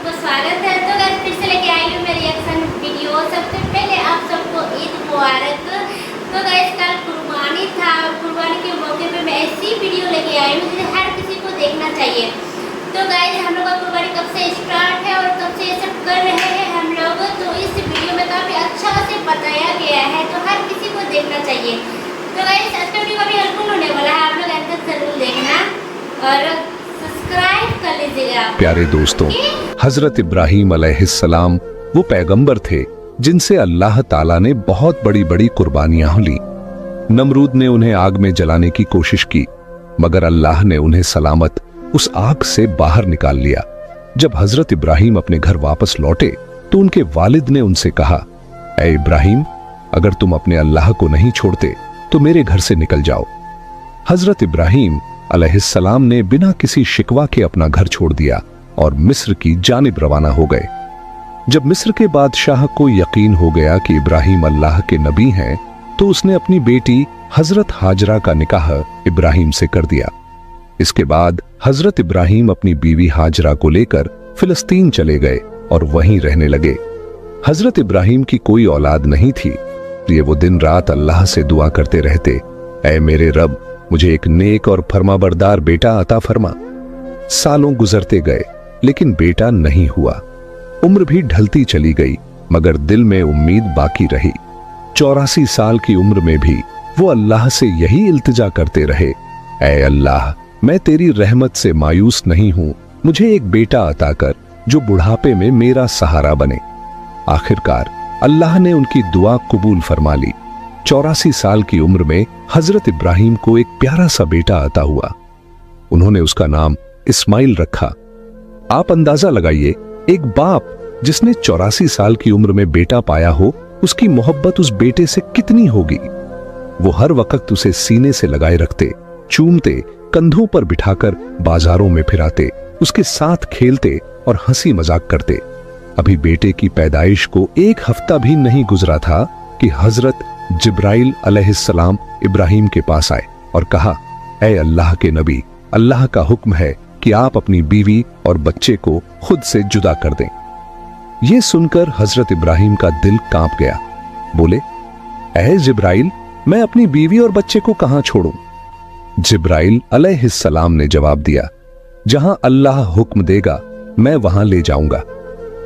सबको स्वागत है। तो गाइस फिर से लेके आई हूँ मैं रिएक्शन वीडियो। सबसे पहले आप सबको ईद मुबारक। तो गाइस कल कुर्बानी था और कुर्बानी के मौके पे मैं ऐसी वीडियो लेके आई हूँ जिसे हर किसी को देखना चाहिए। तो गाइस हम लोग का कुर्बानी कब से स्टार्ट है और कब से ये सब कर रहे हैं हम लोग, तो इस वीडियो में काफ़ी अच्छा से बताया गया है, तो हर किसी को देखना चाहिए। तो गाइस आज का वीडियो काफ़ी हेल्पफुल होने वाला है, आप लोग अंत तक जरूर देखना और सब्सक्राइब कर लीजिएगा। प्यारे दोस्तों, हजरत इब्राहीम अलैहिस्सलाम वो पैगंबर थे जिनसे अल्लाह ताला ने बहुत बड़ी बड़ी कुर्बानियां ली। नमरूद ने उन्हें आग में जलाने की कोशिश की, मगर अल्लाह ने उन्हें सलामत उस आग से बाहर निकाल लिया। जब हजरत इब्राहीम अपने घर वापस लौटे तो उनके वालिद ने उनसे कहा, ऐ इब्राहीम, अगर तुम अपने अल्लाह को नहीं छोड़ते तो मेरे घर से निकल जाओ। हजरत इब्राहीम अलैहिस्सलाम ने बिना किसी शिकवा के अपना घर छोड़ दिया और मिस्र की जानिब रवाना हो गए। जब मिस्र के बादशाह को यकीन हो गया कि इब्राहीम अल्लाह के नबी हैं, तो उसने अपनी बेटी हजरत हाजरा का निकाह इब्राहीम से कर दिया। इसके बाद हजरत इब्राहीम अपनी बीवी हाजरा को लेकर फिलिस्तीन चले गए और वहीं रहने लगे। हजरत इब्राहीम की कोई औलाद नहीं थी, इसलिए वो दिन रात अल्लाह से दुआ करते रहते, ऐ मेरे रब, मुझे एक नेक और फरमाबरदार बेटा अता फरमा। सालों गुजरते गए लेकिन बेटा नहीं हुआ। उम्र भी ढलती चली गई मगर दिल में उम्मीद बाकी रही। 84 साल की उम्र में भी वो अल्लाह से यही इल्तिजा करते रहे, ऐ अल्लाह, मैं तेरी रहमत से मायूस नहीं हूं, मुझे एक बेटा अता कर जो बुढ़ापे में मेरा सहारा बने। आखिरकार अल्लाह ने उनकी दुआ कबूल फरमा ली। 84 साल की उम्र में हजरत इब्राहीम को एक प्यारा सा बेटा अता हुआ। उन्होंने उसका नाम इस्माइल रखा। आप अंदाजा लगाइए, एक बाप जिसने 84 साल की उम्र में बेटा पाया हो, उसकी मोहब्बत उस बेटे से कितनी होगी। वो हर वक्त उसे सीने से लगाए रखते, चूमते, कंधों पर बिठाकर बाजारों में फिराते, उसके साथ खेलते और हंसी मजाक करते। अभी बेटे की पैदाइश को एक हफ्ता भी नहीं गुजरा था कि हजरत जिब्राइल अलैहिस्सलाम इब्राहीम के पास आए और कहा, ऐ अल्लाह के नबी, अल्लाह का हुक्म है कि आप अपनी बीवी और बच्चे को खुद से जुदा कर दें। यह सुनकर हजरत इब्राहीम का दिल कांप गया। बोले, ऐ जिब्राइल, मैं अपनी बीवी और बच्चे को कहां छोड़ूं? जिब्राइल अलैहिस्सलाम ने जवाब दिया, जहां अल्लाह हुक्म देगा मैं वहां ले जाऊंगा।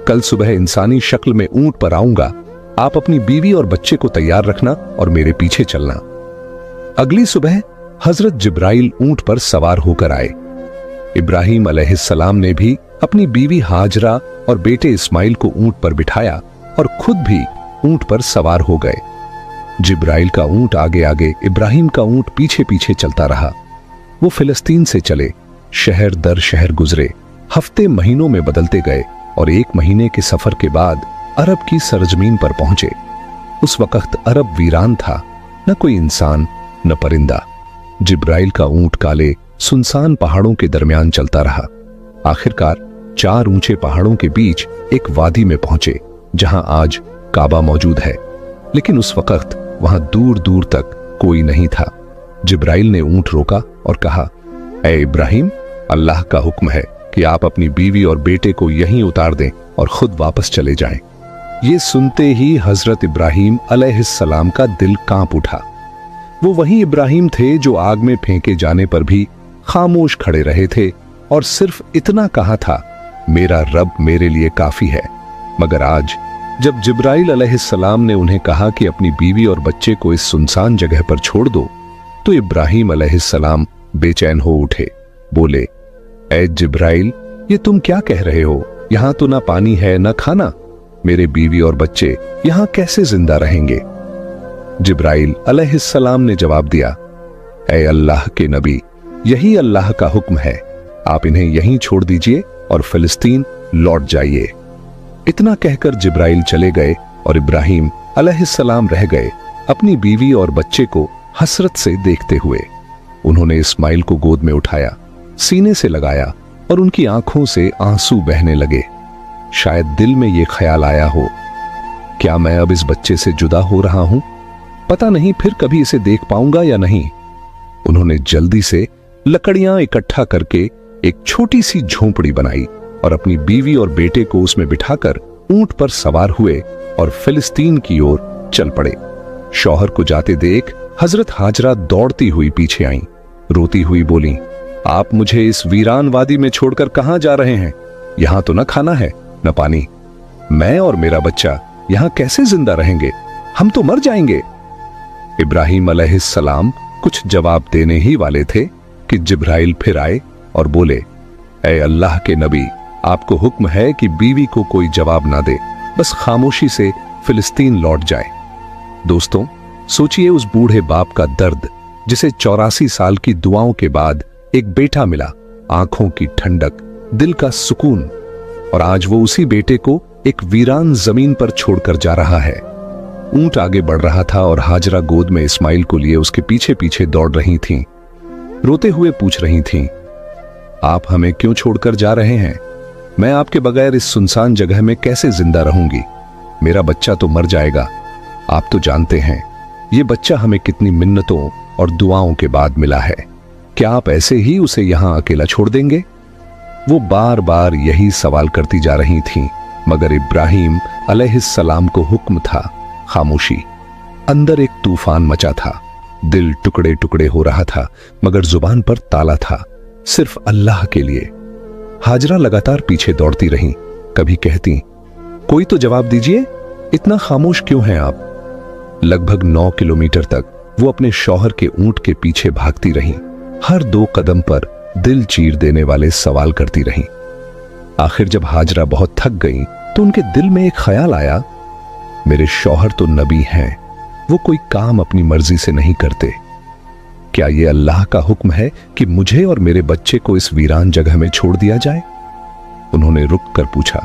कल सुबह इंसानी शक्ल में ऊंट पर आऊंगा, आप अपनी बीवी और बच्चे को तैयार रखना और मेरे पीछे चलना। अगली सुबह हजरत जिब्राइल ऊंट पर सवार होकर आए। इब्राहीम अलैहिस्सलाम ने भी अपनी बीवी हाजरा और बेटे इस्माइल को ऊंट पर बिठाया और खुद भी ऊंट पर सवार हो गए। जिब्राइल का ऊंट आगे आगे, इब्राहीम का ऊंट पीछे पीछे चलता रहा। वो फिलिस्तीन से चले, शहर दर शहर गुजरे, हफ्ते महीनों में बदलते गए और 1 महीने के सफर के बाद अरब की सरजमीन पर पहुंचे। उस वक्त अरब वीरान था, न कोई इंसान न परिंदा। जिब्राइल का ऊंट काले सुनसान पहाड़ों के दरमियान चलता रहा। आखिरकार 4 ऊंचे पहाड़ों के बीच एक वादी में पहुंचे जहां आज काबा मौजूद है, लेकिन उस वक्त वहां दूर दूर तक कोई नहीं था। जिब्राइल ने ऊंट रोका और कहा, ऐ इब्राहीम, अल्लाह का हुक्म है कि आप अपनी बीवी और बेटे को यहीं उतार दें और खुद वापस चले जाएं। ये सुनते ही हजरत इब्राहीम अलैहिस्सलाम का दिल कांप उठा। वो वही इब्राहीम थे जो आग में फेंके जाने पर भी खामोश खड़े रहे थे और सिर्फ इतना कहा था, मेरा रब मेरे लिए काफी है। मगर आज जब जिब्राइल अलैहिस्सलाम ने उन्हें कहा कि अपनी बीवी और बच्चे को इस सुनसान जगह पर छोड़ दो, तो इब्राहीम अलैहिस्सलाम बेचैन हो उठे। बोले, ऐ जिब्राइल, ये तुम क्या कह रहे हो? यहां तो ना पानी है ना खाना, मेरे बीवी और बच्चे यहां कैसे जिंदा रहेंगे? जिब्राइल अलैहिस्सलाम ने जवाब दिया, ऐ अल्लाह के नबी, यही अल्लाह का हुक्म है, आप इन्हें यहीं छोड़ दीजिए और फिलिस्तीन लौट जाइए। इतना कहकर जिब्राइल चले गए और इब्राहीम अलैहिस्सलाम रह गए, अपनी बीवी और बच्चे को हसरत से देखते हुए। उन्होंने इस्माइल को गोद में उठाया, सीने से लगाया और उनकी आंखों से आंसू बहने लगे। शायद दिल में यह ख्याल आया हो, क्या मैं अब इस बच्चे से जुदा हो रहा हूं? पता नहीं फिर कभी इसे देख पाऊंगा या नहीं। उन्होंने जल्दी से लकड़ियां इकट्ठा करके एक छोटी सी झोंपड़ी बनाई और अपनी बीवी और बेटे को उसमें बिठाकर ऊंट पर सवार हुए और फिलिस्तीन की ओर चल पड़े। शौहर को जाते देख हजरत हाजरा दौड़ती हुई पीछे आईं, रोती हुई बोली, आप मुझे इस वीरान वादी में छोड़कर कहां जा रहे हैं? यहां तो न खाना है न पानी। मैं और मेरा बच्चा यहां कैसे जिंदा रहेंगे? हम तो मर जाएंगे। इब्राहिम अलैहिस्सलाम कुछ जवाब देने ही वाले थे कि जिब्राइल फिर आए और बोले, ऐ अल्लाह के नबी, आपको हुक्म है कि बीवी को कोई जवाब ना दे, बस खामोशी से फिलिस्तीन लौट जाए। दोस्तों, सोचिए उस बूढ़े बाप का दर्द जिसे 84 साल की दुआओं के बाद एक बेटा मिला, आंखों की ठंडक, दिल का सुकून, और आज वो उसी बेटे को एक वीरान जमीन पर छोड़कर जा रहा है। ऊंट आगे बढ़ रहा था और हाजरा गोद में इस्माइल को लिए उसके पीछे पीछे दौड़ रही थीं। रोते हुए पूछ रही थीं, आप हमें क्यों छोड़कर जा रहे हैं? मैं आपके बगैर इस सुनसान जगह में कैसे जिंदा रहूंगी? मेरा बच्चा तो मर जाएगा। आप तो जानते हैं ये बच्चा हमें कितनी मिन्नतों और दुआओं के बाद मिला है। क्या आप ऐसे ही उसे यहां अकेला छोड़ देंगे? वो बार बार यही सवाल करती जा रही थीं, मगर इब्राहिम अलैहिस्सलाम को हुक्म था खामोशी। अंदर एक तूफान मचा था, दिल टुकड़े टुकड़े हो रहा था, मगर जुबान पर ताला था, सिर्फ अल्लाह के लिए। हाजरा लगातार पीछे दौड़ती रहीं, कभी कहती, कोई तो जवाब दीजिए, इतना खामोश क्यों हैं आप? लगभग 9 किलोमीटर तक वो अपने शौहर के ऊंट के पीछे भागती रहीं, हर 2 कदम पर दिल चीर देने वाले सवाल करती रहीं। आखिर जब हाजरा बहुत थक गईं, तो उनके दिल में एक ख्याल आया, मेरे शौहर तो नबी हैं, वो कोई काम अपनी मर्जी से नहीं करते। क्या ये अल्लाह का हुक्म है कि मुझे और मेरे बच्चे को इस वीरान जगह में छोड़ दिया जाए? उन्होंने रुक कर पूछा,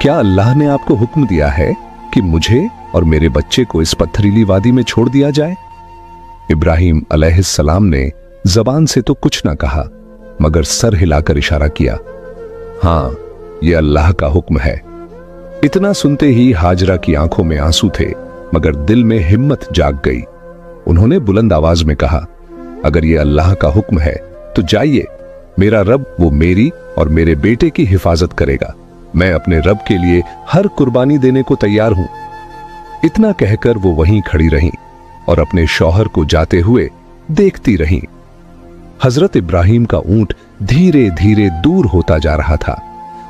क्या अल्लाह ने आपको हुक्म दिया है कि मुझे और मेरे बच्चे को इस पत्थरीली वादी में छोड़ दिया जाए? इब्राहिम अलैहिस्सलाम ने जबान से तो कुछ ना कहा, मगर सर हिलाकर इशारा किया, हां, यह अल्लाह का हुक्म है। इतना सुनते ही हाजरा की आंखों में आंसू थे, मगर दिल में हिम्मत जाग गई। उन्होंने बुलंद आवाज में कहा, अगर यह अल्लाह का हुक्म है तो जाइए, मेरा रब वो मेरी और मेरे बेटे की हिफाजत करेगा। मैं अपने रब के लिए हर कुर्बानी देने को तैयार हूं। इतना कहकर वो वहीं खड़ी रहीं और अपने शौहर को जाते हुए देखती रहीं। हजरत इब्राहिम का ऊंट धीरे धीरे दूर होता जा रहा था।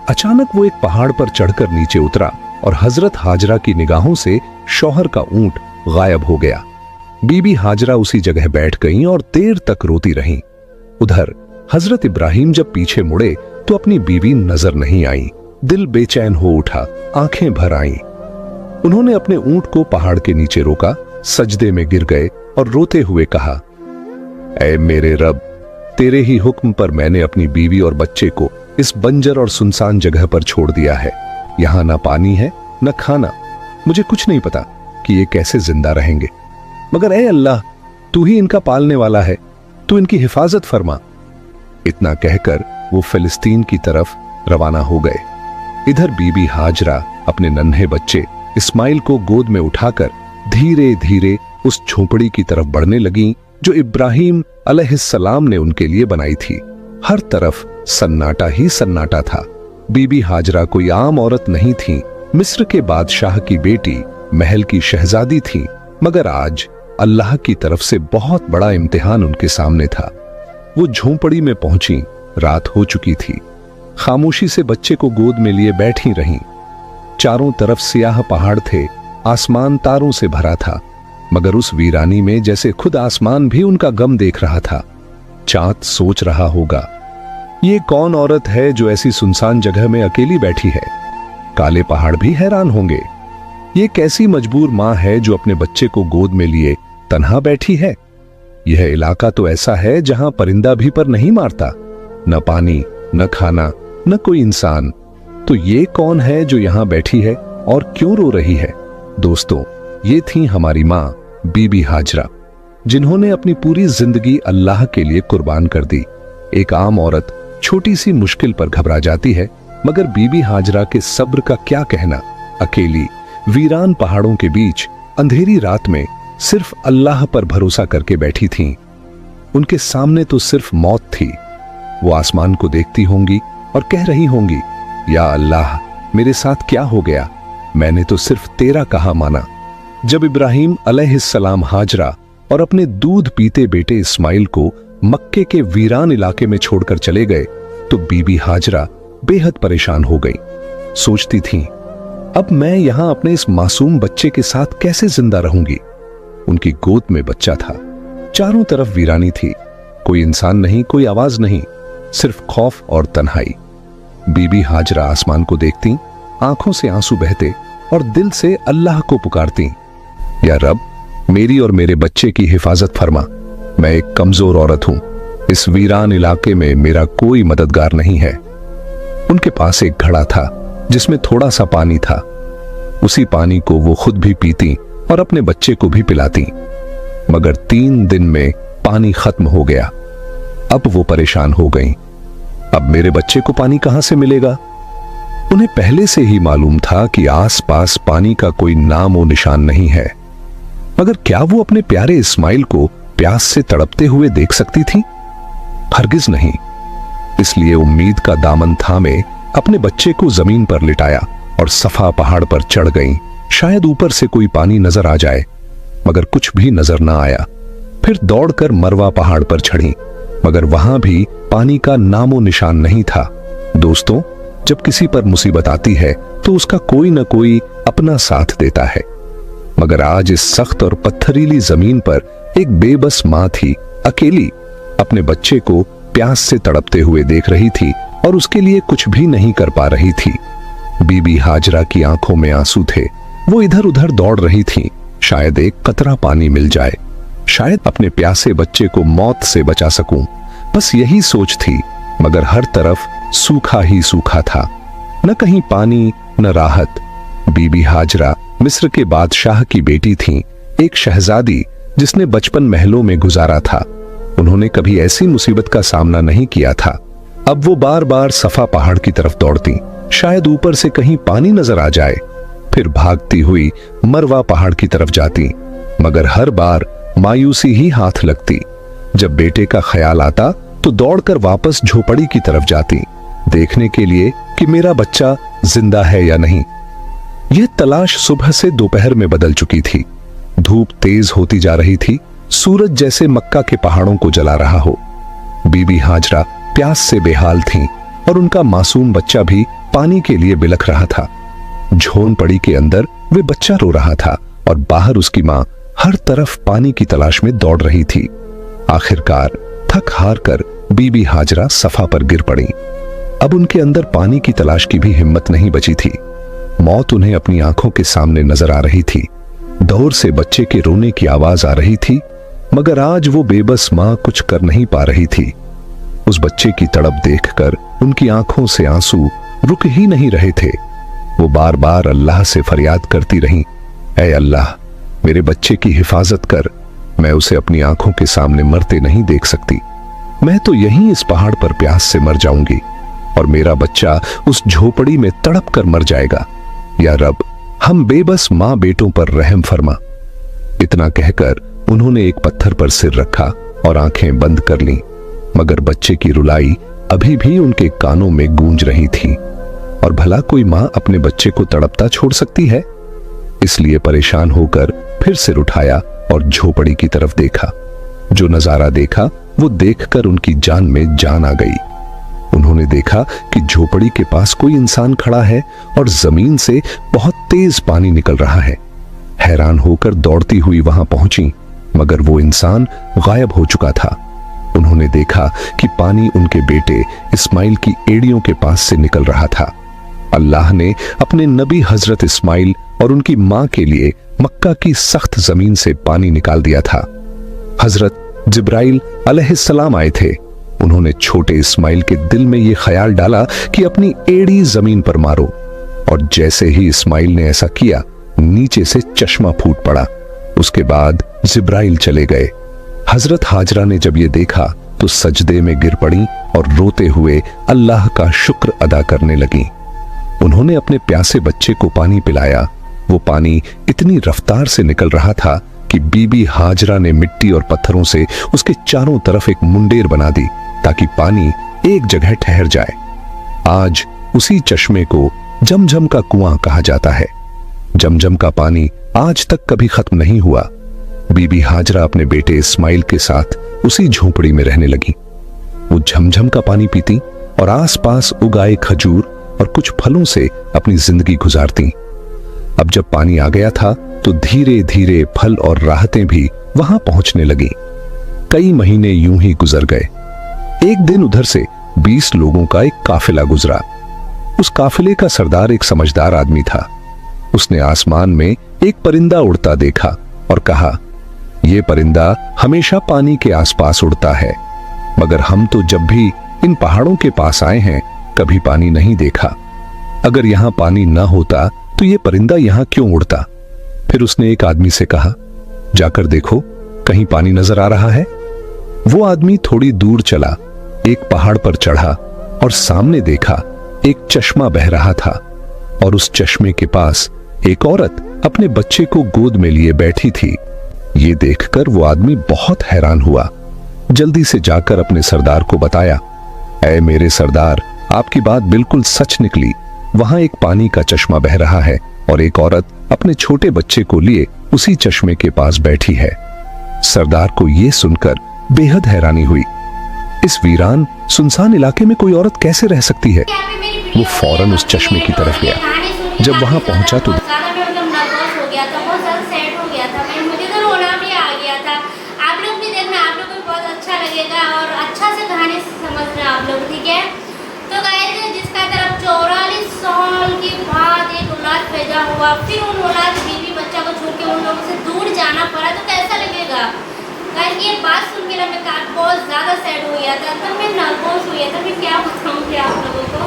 अचानक वो एक पहाड़ पर चढ़कर नीचे उतरा और हजरत हाजरा की निगाहों से शौहर का ऊंट गायब हो गया। बीबी हाजरा उसी जगह बैठ गईं और देर तक रोती रहीं। उधर हजरत इब्राहिम जब पीछे मुड़े तो अपनी बीवी नजर नहीं आई। दिल बेचैन हो उठा, आंखें भर आईं। उन्होंने अपने ऊंट को पहाड़ के नीचे रोका, सजदे में गिर गए और रोते हुए कहा, ऐ मेरे रब, तेरे ही हुक्म पर मैंने अपनी बीवी और बच्चे को इस बंजर और सुनसान जगह पर छोड़ दिया है। यहां ना पानी है न खाना। मुझे कुछ नहीं पता कि ये कैसे जिंदा रहेंगे, मगर ऐ अल्लाह, तू ही इनका पालने वाला है, तू इनकी हिफाजत फरमा। इतना कहकर वो फिलिस्तीन की तरफ रवाना हो गए। इधर बीबी हाजरा अपने नन्हे बच्चे इस्माइल को गोद में उठाकर धीरे धीरे उस झोपड़ी की तरफ बढ़ने लगीं जो इब्राहिम अलैहिस्सलाम ने उनके लिए बनाई थी। हर तरफ सन्नाटा ही सन्नाटा था। बीबी हाजरा कोई आम औरत नहीं थी, मिस्र के बादशाह की बेटी, महल की शहजादी थी, मगर आज अल्लाह की तरफ से बहुत बड़ा इम्तिहान उनके सामने था। वो झोंपड़ी में पहुंची, रात हो चुकी थी। खामोशी से बच्चे को गोद में लिए बैठी रहीं। चारों तरफ सियाह पहाड़ थे, आसमान तारों से भरा था, मगर उस वीरानी में जैसे खुद आसमान भी उनका गम देख रहा था। चांद सोच रहा होगा, ये कौन औरत है जो ऐसी सुनसान जगह में अकेली बैठी है? काले पहाड़ भी हैरान होंगे, ये कैसी मजबूर मां है जो अपने बच्चे को गोद में लिए तन्हा बैठी है? यह इलाका तो ऐसा है जहां परिंदा भी पर नहीं मारता, न पानी, न खाना, न कोई इंसान। तो ये कौन है जो यहां बैठी है और क्यों रो रही है? दोस्तों, ये थी हमारी मां बीबी हाजरा, जिन्होंने अपनी पूरी जिंदगी अल्लाह के लिए कुर्बान कर दी। एक आम औरत छोटी सी मुश्किल पर घबरा जाती है, मगर बीबी हाजरा के सब्र का क्या कहना। अकेली वीरान पहाड़ों के बीच अंधेरी रात में सिर्फ अल्लाह पर भरोसा करके बैठी थीं। उनके सामने तो सिर्फ मौत थी। वो आसमान को देखती होंगी और कह रही होंगी, या अल्लाह, मेरे साथ क्या हो गया, मैंने तो सिर्फ तेरा कहा माना। जब इब्राहिम अलैहिस्सलाम हाजरा और अपने दूध पीते बेटे इस्माइल को मक्के के वीरान इलाके में छोड़कर चले गए तो बीबी हाजरा बेहद परेशान हो गई। सोचती थी, अब मैं यहां अपने इस मासूम बच्चे के साथ कैसे जिंदा रहूंगी। उनकी गोद में बच्चा था, चारों तरफ वीरानी थी, कोई इंसान नहीं, कोई आवाज नहीं, सिर्फ खौफ और तन्हाई। बीबी हाजरा आसमान को देखती, आंखों से आंसू बहते और दिल से अल्लाह को पुकारती, या रब, मेरी और मेरे बच्चे की हिफाजत फरमा। मैं एक कमजोर औरत हूं, इस वीरान इलाके में मेरा कोई मददगार नहीं है। उनके पास एक घड़ा था जिसमें थोड़ा सा पानी था। उसी पानी को वो खुद भी पीती और अपने बच्चे को भी पिलाती, मगर 3 दिन में पानी खत्म हो गया। अब वो परेशान हो गईं। अब मेरे बच्चे को पानी कहां से मिलेगा? उन्हें पहले से ही मालूम था कि आसपास पानी का कोई नाम और निशान नहीं है, मगर क्या वो अपने प्यारे इस्माइल को प्यास से तड़पते हुए देख सकती थी? हरगिज नहीं। इसलिए उम्मीद का दामन थामे अपने बच्चे को जमीन पर लिटाया और सफा पहाड़ पर चढ़ गईं। शायद ऊपर से कोई पानी नजर आ जाए, मगर कुछ भी नजर ना आया। फिर दौड़कर मरवा पहाड़ पर चढ़ी, मगर वहां भी पानी का नामो निशान नहीं था। दोस्तों, जब किसी पर मुसीबत आती है तो उसका कोई न कोई अपना साथ देता है, मगर आज इस सख्त और पत्थरीली जमीन पर एक बेबस मां थी, अकेली अपने बच्चे को प्यास से तड़पते हुए देख रही थी और उसके लिए कुछ भी नहीं कर पा रही थी। बीबी हाजरा की आंखों में आंसू थे। वो इधर उधर दौड़ रही थी, शायद एक कतरा पानी मिल जाए, शायद अपने प्यासे बच्चे को मौत से बचा सकूं। बस यही सोच थी, मगर हर तरफ सूखा ही सूखा था, न कहीं पानी न राहत। बीबी हाजरा मिस्र के बादशाह की बेटी थी, एक शहजादी जिसने बचपन महलों में गुजारा था। उन्होंने कभी ऐसी मुसीबत का सामना नहीं किया था। अब वो बार बार सफा पहाड़ की तरफ दौड़ती, शायद ऊपर से कहीं पानी नजर आ जाए। फिर भागती हुई मरवा पहाड़ की तरफ जाती, मगर हर बार मायूसी ही हाथ लगती। जब बेटे का ख्याल आता तो दौड़कर वापस झोपड़ी की तरफ जाती, देखने के लिए कि मेरा बच्चा जिंदा है या नहीं। यह तलाश सुबह से दोपहर में बदल चुकी थी। धूप तेज होती जा रही थी, सूरज जैसे मक्का के पहाड़ों को जला रहा हो। बीबी हाजरा प्यास से बेहाल थीं और उनका मासूम बच्चा भी पानी के लिए बिलख रहा था। झोंपड़ी के अंदर वे बच्चा रो रहा था और बाहर उसकी मां हर तरफ पानी की तलाश में दौड़ रही थी। आखिरकार थक हार कर बीबी हाजरा सफा पर गिर पड़ी। अब उनके अंदर पानी की तलाश की भी हिम्मत नहीं बची थी। मौत उन्हें अपनी आंखों के सामने नजर आ रही थी। दौर से बच्चे के रोने की आवाज आ रही थी, मगर आज वो बेबस मां कुछ कर नहीं पा रही थी। उस बच्चे की तड़प देखकर उनकी आंखों से आंसू रुक ही नहीं रहे थे। वो बार बार अल्लाह से फरियाद करती रहीं, ऐ अल्लाह, मेरे बच्चे की हिफाजत कर, मैं उसे अपनी आंखों के सामने मरते नहीं देख सकती। मैं तो यहीं इस पहाड़ पर प्यास से मर जाऊंगी और मेरा बच्चा उस झोपड़ी में तड़प कर मर जाएगा। या रब, हम बेबस मां बेटों पर रहम फरमा। इतना कहकर उन्होंने एक पत्थर पर सिर रखा और आंखें बंद कर लीं, मगर बच्चे की रुलाई अभी भी उनके कानों में गूंज रही थी। और भला कोई मां अपने बच्चे को तड़पता छोड़ सकती है? इसलिए परेशान होकर फिर सिर उठाया और झोपड़ी की तरफ देखा। जो नजारा देखा वो देखकर उनकी जान में जान आ गई। उन्होंने देखा कि झोपड़ी के पास कोई इंसान खड़ा है और जमीन से बहुत तेज पानी निकल रहा है। हैरान होकर दौड़ती हुई वहां पहुंची, मगर वो इंसान गायब हो चुका था। उन्होंने देखा कि पानी उनके बेटे इस्माइल की एड़ियों के पास से निकल रहा था। अल्लाह ने अपने नबी हजरत इस्माइल और उनकी मां के लिए मक्का की सख्त जमीन से पानी निकाल दिया था। हजरत जिब्राइल अलैहिस्सलाम आए थे। उन्होंने छोटे इस्माइल के दिल में यह ख्याल डाला कि अपनी एड़ी जमीन पर मारो, और जैसे ही इस्माइल ने ऐसा किया, नीचे से चश्मा फूट पड़ा। उसके बाद जिब्राइल चले गए। हजरत हाजरा ने जब यह देखा तो सजदे में गिर पड़ी और रोते हुए अल्लाह का शुक्र अदा करने लगी। उन्होंने अपने प्यासे बच्चे को पानी पिलाया। वो पानी इतनी रफ्तार से निकल रहा था कि बीबी हाजरा ने मिट्टी और पत्थरों से उसके चारों तरफ एक मुंडेर बना दी ताकि पानी एक जगह ठहर जाए। आज उसी चश्मे को जमजम का कुआं कहा जाता है। जमजम का पानी आज तक कभी खत्म नहीं हुआ। बीबी हाजरा अपने बेटे इस्माइल के साथ उसी झोपड़ी में रहने लगी। वो झमझम का पानी पीती और आसपास उगाए खजूर और कुछ फलों से अपनी जिंदगी गुजारती। अब जब पानी आ गया था तो धीरे धीरे फल और राहतें भी वहां पहुंचने लगी। कई महीने यूं ही गुजर गए। एक दिन उधर से 20 लोगों का एक काफिला गुजरा। उस काफिले का सरदार एक समझदार आदमी था। उसने आसमान में एक परिंदा उड़ता देखा और कहा, यह परिंदा हमेशा पानी के आसपास उड़ता है, मगर हम तो जब भी इन पहाड़ों के पास आए हैं कभी पानी नहीं देखा। अगर यहां पानी न होता तो यह परिंदा यहां क्यों उड़ता? फिर उसने एक आदमी से कहा, जाकर देखो कहीं पानी नजर आ रहा है। वो आदमी थोड़ी दूर चला, एक पहाड़ पर चढ़ा और सामने देखा एक चश्मा बह रहा था और उस चश्मे के पास एक औरत अपने बच्चे को गोद में लिए बैठी थी। ये देखकर वो आदमी बहुत हैरान हुआ। जल्दी से जाकर अपने सरदार को बताया, ऐ मेरे सरदार, आपकी बात बिल्कुल सच निकली। वहां एक पानी का चश्मा बह रहा है और एक औरत अपने छोटे बच्चे को लिए उसी चश्मे के पास बैठी है। सरदार को यह सुनकर बेहद हैरानी हुई। इस वीरान सुनसान इलाके में कोई औरत कैसे रह सकती है? वो फौरन उस चश्मे की तरफ गया। जब वहां पहुंचा तो और अच्छा से कहानी समझना आप लोग, ठीक है? तो गाइस, जिसका तरफ 44 साल के बाद एक औलाद पैदा हुआ, फिर उन औलाद बीवी बच्चा को छोड़ के उन लोगों से दूर जाना पड़ा, तो कैसा लगेगा? गाइस, ये बात सुन के ना मैं बहुत ज़्यादा सैड हो गया था, तब मैं नर्वस हो गया था। मैं क्या बताऊँ आप लोगों को,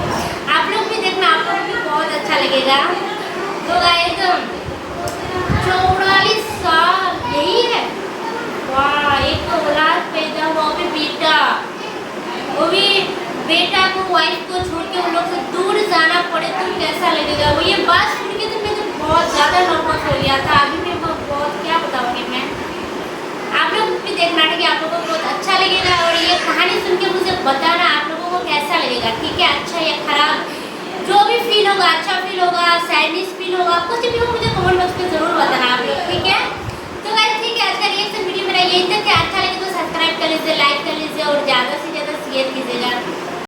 आप लोग भी देखना, आप लोगों को भी बहुत अच्छा लगेगा। तो गाइस, 44 साल यही है। वाह, एक तो औलाद पैदा हुआ, वो भी बेटा, वो भी बेटा को, वाइफ को छोड़ के उन लोग से दूर जाना पड़े, तो कैसा लगेगा? वो ये बात सुन के तो मैं तो बहुत ज़्यादा नर्वस हो गया था। अभी मैं बहुत क्या बताऊँगी मैं, आप लोग भी देखना कि आप लोगों को बहुत अच्छा लगेगा और ये कहानी सुन के मुझे बताना आप लोगों को कैसा लगेगा, ठीक है? अच्छा या खराब, जो भी फील होगा, अच्छा फील होगा, सैडनेस फील होगा, कुछ भी हो, मुझे कमेंट बॉक्स में ज़रूर बताना आप लोग, ठीक है? तो गाइस, ठीक है, आज का रिएक्शन वीडियो मेरा यही तक है। अच्छा लगे तो सब्सक्राइब कर लीजिए, लाइक कर लीजिए और ज़्यादा से ज़्यादा शेयर कीजिएगा।